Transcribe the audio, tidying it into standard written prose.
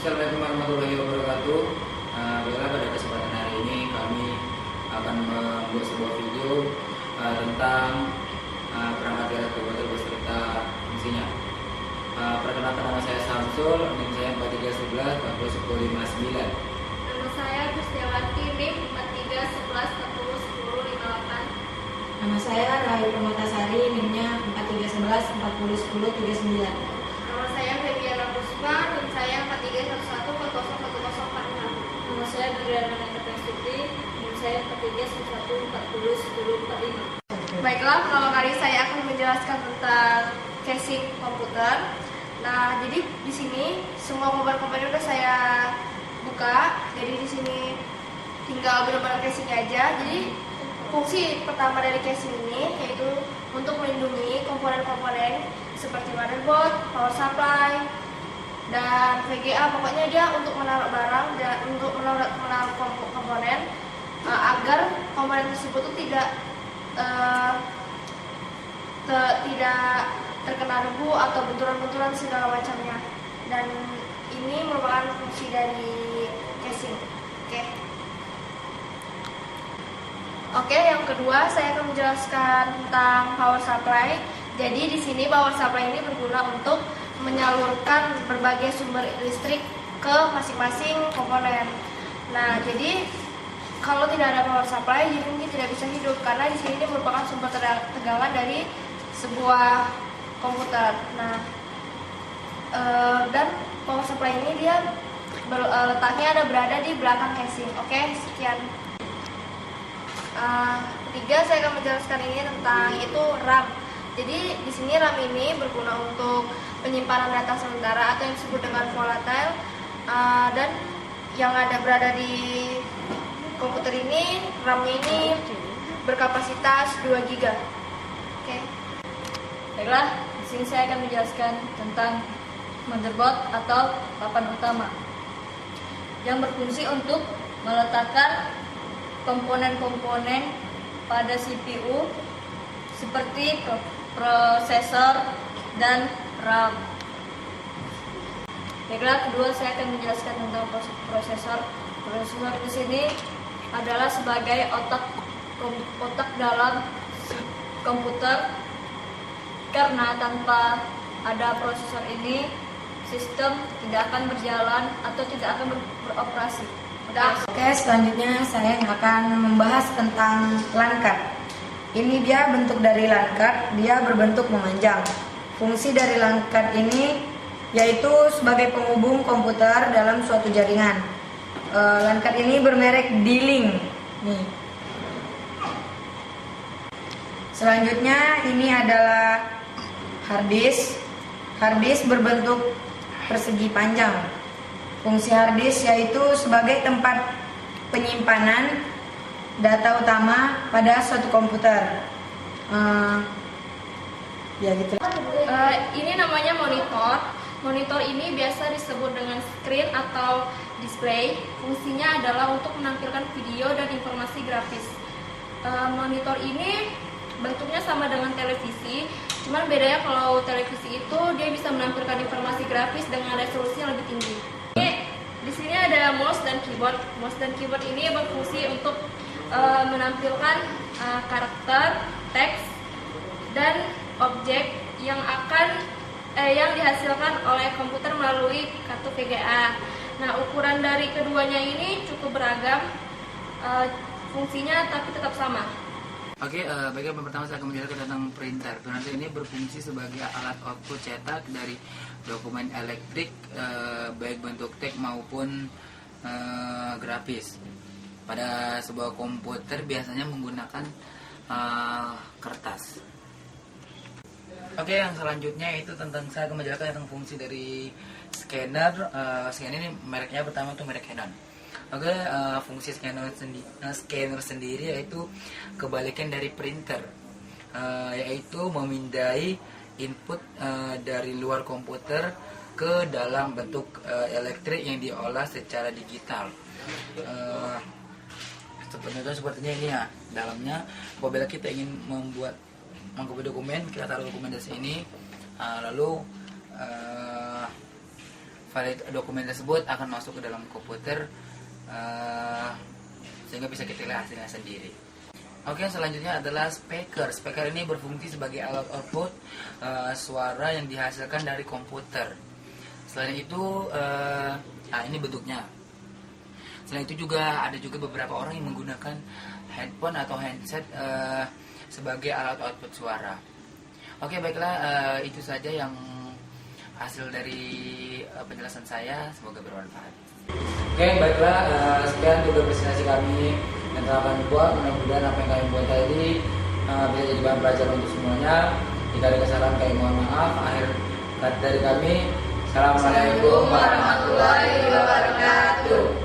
Assalamualaikum warahmatullahi wabarakatuh. Baiklah, pada kesempatan hari ini kami akan membuat sebuah video tentang perangkat garis komputer beserta fungsinya. Perkenalkan, nama saya Samsul, NIM saya 4311 401059. Nama saya Gustiawati, NIM 4311 401058. Nama saya Rahayu Permatasari, NIM-nya 4311 401039. Nama saya Febiana Puspa, NIM saya 4311 401046. Nama saya Adriana Netastuti, NIM saya 4311 401045. Baiklah, pertama kali saya akan menjelaskan tentang casing komputer. Nah, jadi di sini semua komponen udah saya buka. Jadi di sini tinggal benar-benar casing aja. Jadi fungsi pertama dari casing ini yaitu untuk melindungi komponen-komponen seperti motherboard, power supply, dan VGA. Pokoknya dia untuk menaruh barang dan untuk menaruh komponen agar komponen tersebut itu tidak terkena debu atau benturan-benturan segala macamnya. Dan ini merupakan fungsi dari casing. Oke, yang kedua saya akan menjelaskan tentang power supply. Jadi di sini power supply ini berguna untuk menyalurkan berbagai sumber listrik ke masing-masing komponen. Nah, jadi kalau tidak ada power supply, jadi ini tidak bisa hidup karena di sini ini merupakan sumber tegangan dari sebuah komputer. Nah, dan power supply ini dia letaknya berada di belakang casing. Oke, sekian. Ketiga saya akan menjelaskan ini tentang itu RAM. Jadi di sini RAM ini berguna untuk penyimpanan data sementara atau yang disebut dengan volatile, dan yang berada di komputer ini, RAM-nya ini berkapasitas 2 GB. Oke. Baiklah, di sini saya akan menjelaskan tentang motherboard atau papan utama yang berfungsi untuk meletakkan komponen-komponen pada CPU seperti prosesor dan RAM. Baiklah, kedua saya akan menjelaskan tentang prosesor. Prosesor di sini adalah sebagai otak dalam komputer, karena tanpa ada prosesor ini sistem tidak akan berjalan atau tidak akan beroperasi. Oke, selanjutnya saya akan membahas tentang LAN card. Ini dia bentuk dari LAN card, dia berbentuk memanjang. Fungsi dari LAN card ini yaitu sebagai penghubung komputer dalam suatu jaringan. LAN card ini bermerek D-Link. Nih. Selanjutnya ini adalah hard disk. Hard disk berbentuk persegi panjang. Fungsi hard disk yaitu sebagai tempat penyimpanan data utama pada suatu komputer. Ya gitu. Ini namanya monitor. Monitor ini biasa disebut dengan screen atau display. Fungsinya adalah untuk menampilkan video dan informasi grafis. Monitor ini bentuknya sama dengan televisi, cuman bedanya kalau televisi itu dia bisa menampilkan informasi grafis dengan resolusi yang lebih tinggi. Di sini ada mouse dan keyboard. Mouse dan keyboard ini berfungsi untuk menampilkan karakter, teks, dan objek yang dihasilkan oleh komputer melalui kartu VGA. Nah, ukuran dari keduanya ini cukup beragam, fungsinya tapi tetap sama. Oke, baiklah, pertama saya akan menjelaskan tentang printer. Printer ini berfungsi sebagai alat output cetak dari dokumen elektrik, baik bentuk teks maupun grafis. Pada sebuah komputer biasanya menggunakan kertas. Oke, yang selanjutnya itu tentang saya akan menjelaskan tentang fungsi dari scanner. Scanner ini mereknya pertama itu merek Canon. Oke, fungsi scanner sendiri yaitu kebalikan dari printer, yaitu memindai input dari luar komputer ke dalam bentuk elektrik yang diolah secara digital. Sepertinya ini ya dalamnya. Apabila kita ingin mengcopy dokumen, kita taruh dokumen di sini, lalu file dokumen tersebut akan masuk ke dalam komputer sehingga bisa kita lihat hasilnya sendiri. Oke, selanjutnya adalah speaker. Speaker ini berfungsi sebagai alat output suara yang dihasilkan dari komputer. Selain itu, ini bentuknya. Selain itu juga ada juga beberapa orang yang menggunakan handphone atau handset sebagai alat output suara. Oke, baiklah, itu saja yang hasil dari penjelasan saya. Semoga bermanfaat. Oke, baiklah, sekian juga presentasi kami yang telah kami buat. Mudah-mudahan apa yang kami buat tadi bisa jadi bahan pelajaran untuk semuanya. Jika ada kesalahan kami mohon maaf. Akhir kata dari kami, Assalamualaikum warahmatullahi wabarakatuh.